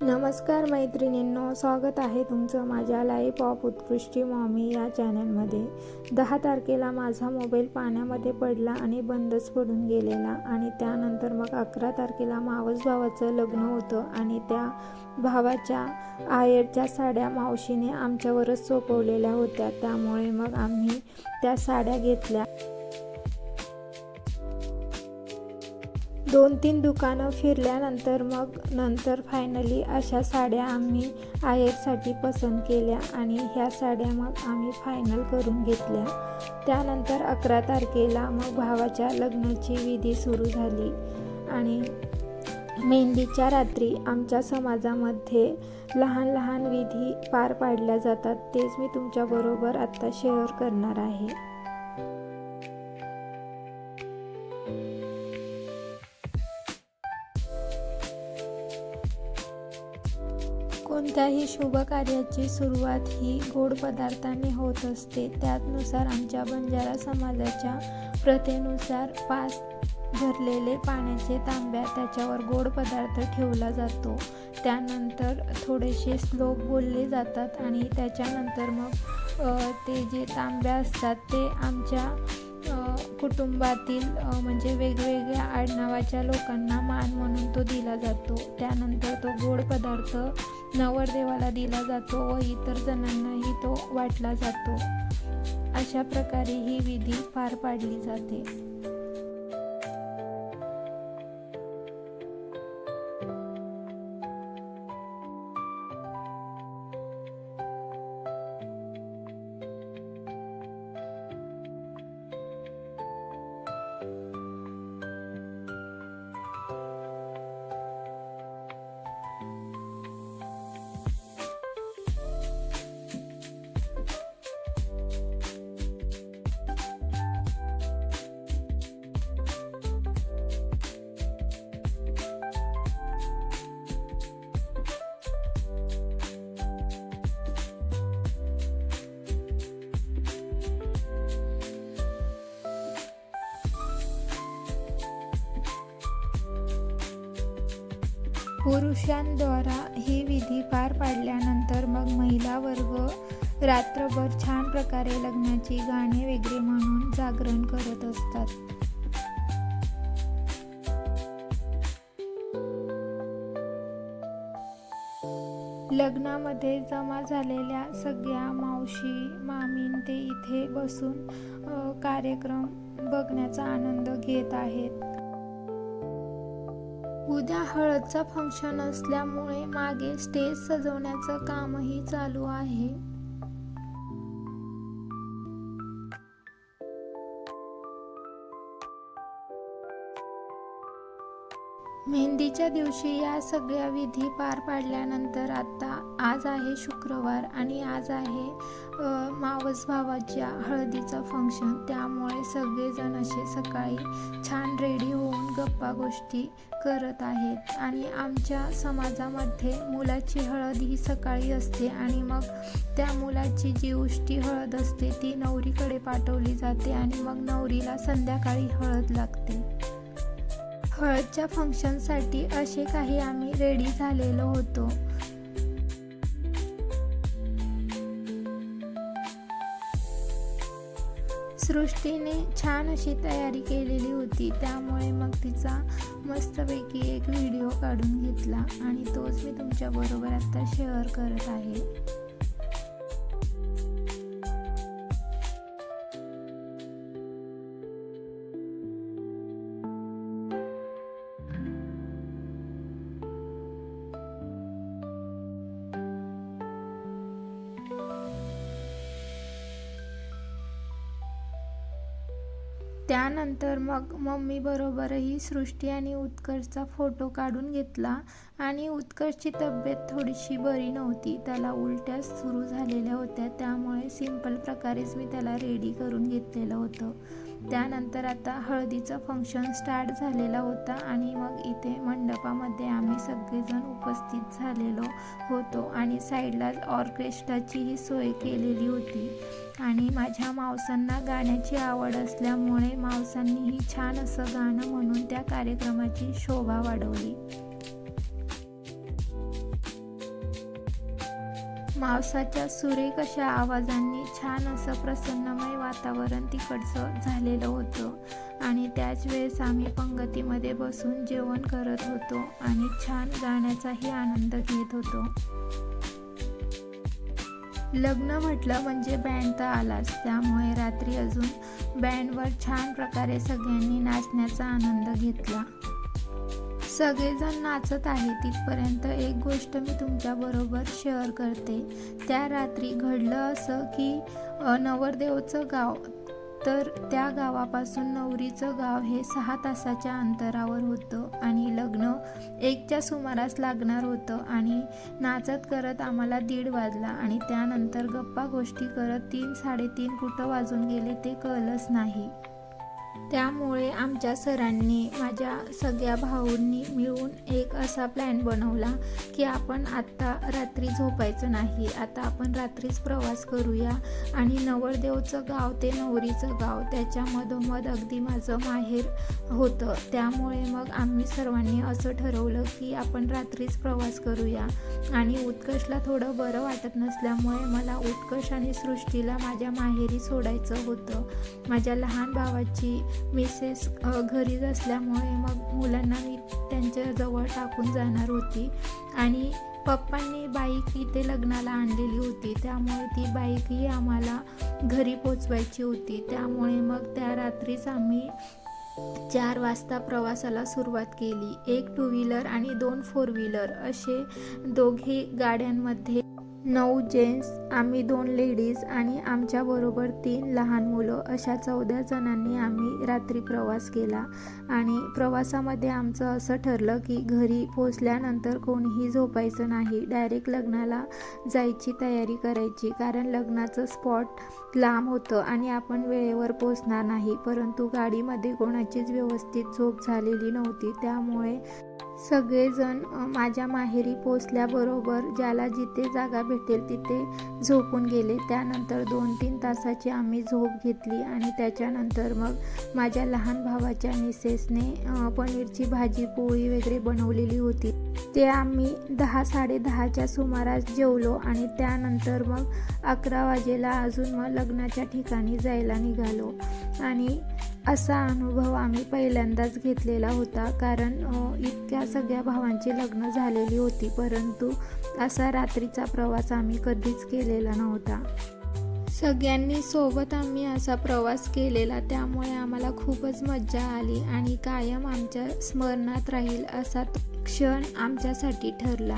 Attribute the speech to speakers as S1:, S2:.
S1: नमस्कार मैत्रिणींनो, स्वागत आहे तुमचं माझ्या लाईफ ऑफ उत्कृष्टी मॉमी या चॅनलमध्ये। 10 तारखेला माझा मोबाईल पाण्यामध्ये पडला आणि बंदच पडून गेलेला आणि त्यानंतर मग 11 तारखेला मावस भावाचं लग्न होतं आणि त्या भावाच्या आहेरच्या साड्या मावशीने आमच्यावरच सोपवलेल्या होत्या, त्यामुळे मग आम्ही त्या साड्या घेतल्या। 2-3 दुकानं फिरल्यानंतर नंतर फायनली अशा साड्या आम्ही आहेरसाठी पसंत केल्या आणि ह्या साड्या मग आम्ही फायनल करून घेतल्या। त्यानंतर 11 तारखेला मग भावाच्या लग्नाची विधी सुरू झाली आणि मेहंदीच्या रात्री आमच्या समाजामध्ये लहान लहान विधी पार पाडल्या जातात, तेच मी तुमच्याबरोबर आत्ता शेअर करणार आहे। कोणत्याही शुभ कार्याची सुरुवात ही गोड पदार्थाने होत असते। त्यानुसार आमच्या बंजारा समाजाच्या प्रथेनुसार 5 भरलेले पाण्याचे तांब्या, त्याच्यावर गोड पदार्थ ठेवला जातो। त्यानंतर थोडेसे श्लोक बोलले जातात आणि त्याच्यानंतर मग ते जे तांब्या असतात ते आमच्या कुटुंबातील म्हणजे वेगवेगळ्या आडनावाच्या लोकांना मान म्हणून तो दिला जातो। त्यानंतर तो गोड पदार्थ नवरदेवाला दिला जातो व इतर जणांनाही तो वाटला जातो। अशा प्रकारे ही विधी पार पाडली जाते। पुरुषांद्वारा ही विधी पार पाडल्यानंतर मग महिला वर्ग रात्रभर छान प्रकारे लग्नाची गाणे वगैरे म्हणून जागरण करत असतात। लग्नामध्ये जमा झालेल्या सगळ्या मावशी मामीन ते इथे बसून कार्यक्रम बघण्याचा आनंद घेत आहेत। उद्या हळदचा फंक्शन असल्यामुळे मागे स्टेज सजवण्याचं कामही चालू आहे। मेहंदीच्या दिवशी या सगळ्या विधी पार पाडल्यानंतर आज आहे शुक्रवार आणि आज आहे मावस भावाच्या हळदीचं फंक्शन, त्यामुळे सगळेजण असे सकाळी छान रेडी होऊन गप्पा गोष्टी करत आहेत। आणि आमच्या समाजामध्ये मुलाची हळद ही सकाळी असते आणि मग त्या मुलाची जी उष्टी हळद असते ती नवरीकडे पाठवली जाते आणि मग नवरीला संध्याकाळी हळद लागते। हळदच्या फंक्शनसाठी असे काही आम्ही रेडी झालेलो होतो। सृष्टीने छान अशी तयारी केलेली होती, त्यामुळे मग तिचा मस्तपैकी एक व्हिडिओ काढून घेतला आणि तोच मी तुमच्याबरोबर आता शेअर करत आहे। त्यानंतर मग मम्मी बरोबरही सृष्टी आणि उत्कर्षचा फोटो काढून घेतला आणि उत्कर्षची तब्येत थोडीशी बरी नव्हती, त्याला उलट्या सुरू झालेल्या होत्या, त्यामुळे सिंपल प्रकारेच मी त्याला रेडी करून घेतलेलं होतं। त्यानंतर आता हळदीचं फंक्शन स्टार्ट झालेला होता आणि मग इथे मंडपामध्ये आम्ही सगळेजण उपस्थित झालेलो होतो आणि साईडला ऑर्केस्ट्राचीही सोय केलेली होती। आणि माझ्या मावसांना गाण्याची आवड असल्यामुळे मावसांनीही छान असं गाणं म्हणून त्या कार्यक्रमाची शोभा वाढवली। मावसाच्या सुरेख अशा आवाजांनी छान असं प्रसन्नमय वातावरण तिकडचं झालेलं होतं आणि त्याच वेळेस आम्ही पंगतीमध्ये बसून जेवण करत होतो आणि छान गाण्याचाही आनंद घेत होतो. लग्न म्हटलं म्हणजे बँड तर आलाच, त्यामुळे रात्री अजून बँडवर छान प्रकारे सगळ्यांनी नाचण्याचा आनंद घेतला. सगळेजण नाचत आहे तिथपर्यंत एक गोष्ट मी तुमच्याबरोबर शेअर करते. त्या रात्री घडलं असं की नवरदेवचं गाव, तर त्या गावापासून नवरीचं गाव हे 6 तासाच्या अंतरावर होतं आणि लग्न 1च्या सुमारास लागणार होतं आणि नाचत करत आम्हाला 1:30 वाजला आणि त्यानंतर गप्पा गोष्टी करत 3-3:30 कुठं वाजून गेले ते कळलंच नाही. त्यामुळे आमच्या सरांनी माझ्या सगळ्या भाऊंनी मिळून एक असा प्लॅन बनवला की आपण आत्ता रात्री झोपायचं नाही, आता आपण रात्रीच प्रवास करूया आणि नवरदेवचं गाव ते नवरीचं गाव त्याच्या मधोमध अगदी माझं माहेर होतं. त्यामुळे मग आम्ही सर्वांनी असं ठरवलं की आपण रात्रीच प्रवास करूया आणि उत्कर्षला थोडं बरं वाटत नसल्यामुळे मला उत्कर्ष आणि सृष्टीला माझ्या माहेरी सोडायचं होतं. माझ्या लहान भावाची मिसेस घरीच असल्यामुळे मग मुलांना मी त्यांच्याजवळ टाकून जाणार होती आणि पप्पांनी बाईक इथे लग्नाला आणलेली होती, त्यामुळे ती बाईकही आम्हाला घरी पोचवायची होती. त्यामुळे मग त्या रात्रीच आम्ही 4 वाजता प्रवासाला सुरुवात केली. 1 2 व्हीलर आणि 2 4 व्हीलर असे दोघी गाड्यांमध्ये 9 जेंट्स, आम्ही 2 लेडीज आणि आमच्याबरोबर 3 लहान मुलं अशा 14 जणांनी आम्ही रात्री प्रवास केला. आणि प्रवासामध्ये आमचं असं ठरलं की घरी पोचल्यानंतर कोणीही झोपायचं नाही, डायरेक्ट लग्नाला जायची तयारी करायची, कारण लग्नाचं स्पॉट लांब होतं आणि आपण वेळेवर पोचणार नाही. परंतु गाडीमध्ये कोणाचीच व्यवस्थित झोप झालेली नव्हती, त्यामुळे सगळेजण माझ्या माहेरी पोचल्याबरोबर ज्याला जिथे जागा भेटेल तिथे झोपून गेले. त्यानंतर 2-3 तासाची आम्ही झोप घेतली आणि त्याच्यानंतर मग माझ्या लहान भावाच्या मिसेसने पनीरची भाजी पोळी वगैरे बनवलेली होती, ते आम्ही 10-10:30च्या सुमारास जेवलो आणि त्यानंतर मग 11 वाजेला अजून मग लग्नाच्या ठिकाणी जायला निघालो. आणि असा अनुभव आम्ही पहिल्यांदाच घेतलेला होता, कारण इतक्या सगळ्या भावांची लग्न झालेली होती, परंतु असा रात्रीचा प्रवास आम्ही कधीच केलेला नव्हता. सगळ्यांनी सोबत आम्ही असा प्रवास केलेला, त्यामुळे आम्हाला खूपच मज्जा आली आणि कायम आमच्या स्मरणात राहील असा क्षण आमच्यासाठी ठरला.